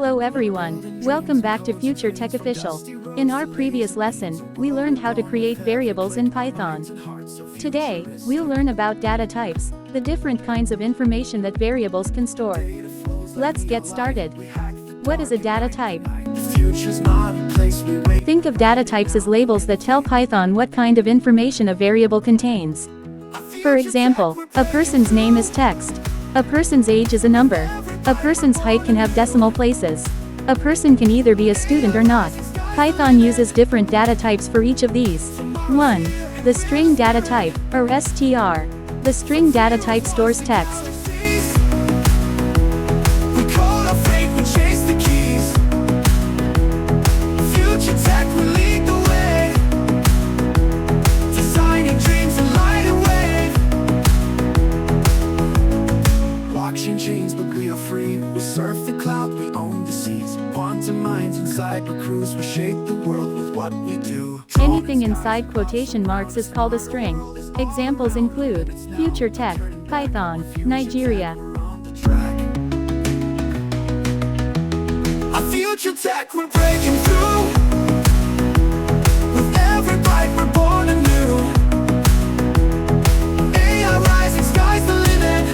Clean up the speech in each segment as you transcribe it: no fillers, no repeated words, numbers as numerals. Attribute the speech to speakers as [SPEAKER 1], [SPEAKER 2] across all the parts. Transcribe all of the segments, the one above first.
[SPEAKER 1] Hello everyone, welcome back to Future Tech Official. In our previous lesson, we learned how to create variables in Python. Today, we'll learn about data types, the different kinds of information that variables can store. Let's get started. What is a data type? Think of data types as labels that tell Python what kind of information a variable contains. For example, a person's name is text. A person's age is a number. A person's height can have decimal places. A person can either be a student or not. Python uses different data types for each of these. 1. The string data type, or str. The string data type stores text.
[SPEAKER 2] Surf the cloud, we own the seas. Quantum minds inside, we cruise, we shape the world with what we do.
[SPEAKER 1] Anything inside quotation marks is called a string. Examples include Future Tech, Python, Nigeria.
[SPEAKER 2] Our future tech, we're breaking through. With every bite, we're born anew. AI rising, sky's the limit.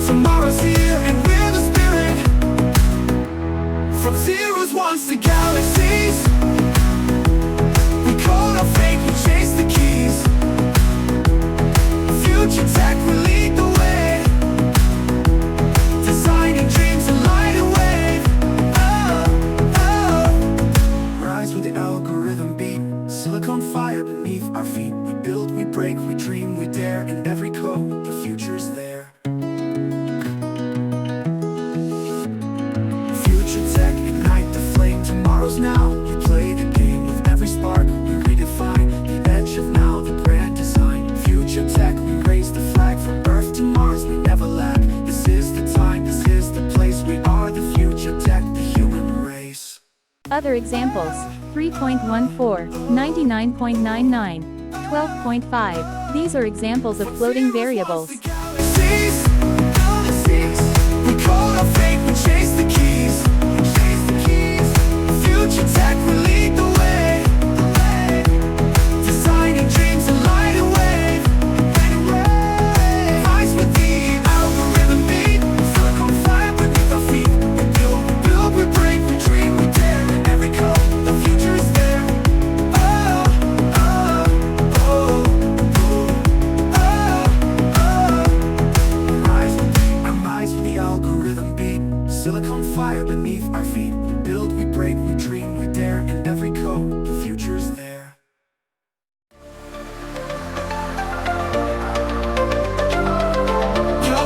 [SPEAKER 2] Tomorrow's here and we're the spirit. From zeros, ones to galaxies. We code our fate, we chase the keys. Future tech, we lead the way. Designing dreams and light and wave. Oh, rise with the algorithm beat. Silicon fire beneath our feet. We build, we break, we dream, we dare. In every code, the future's there. Now, we play the game with every spark. We redefine the edge of now, the grand design. Future tech, we raise the flag. From Earth to Mars, we never lack. This is the time, this is the place. We are the future tech, the human race.
[SPEAKER 1] Other examples: 3.14, 99.99, 12.5. These are examples of floating variables.
[SPEAKER 2] We code our fate, we chase the keys. Future tech, we lead the way. Designing dreams and light and wave. Rise with the algorithm beat. Silicon fire beneath our feet. We build, we break, we dream, we dare. In every code, the future is there. Oh, oh, oh, oh, oh. Rise with the algorithm beat. Silicon fire beneath our feet. We build, we break, we dream, we dare. In every code, the future's there. Yo,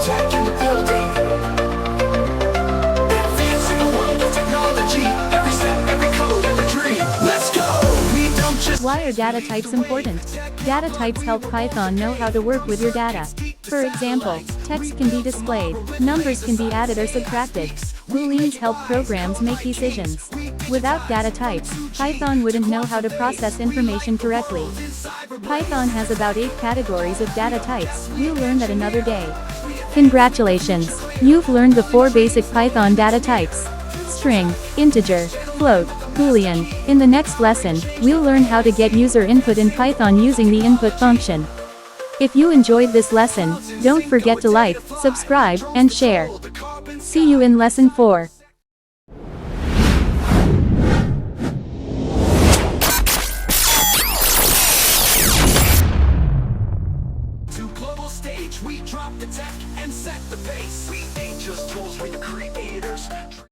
[SPEAKER 2] tech in the building. Advancing the world of technology. Every step, every code, every dream. Let's go. We don't just.
[SPEAKER 1] Why are data types important? Data types help Python know how to work with your data. For example, text can be displayed, numbers can be added or subtracted. Booleans help programs make decisions. Without data types, Python wouldn't know how to process information correctly. Python has about 8 categories of data types. We'll learn that another day. Congratulations! You've learned the 4 basic Python data types: string, integer, float, Boolean. In the next lesson, we'll learn how to get user input in Python using the input function. If you enjoyed this lesson, don't forget to like, subscribe, and share. See you in lesson 4.
[SPEAKER 2] To global stage, we drop the tech and set the pace. We ain't just tools, we're the creators.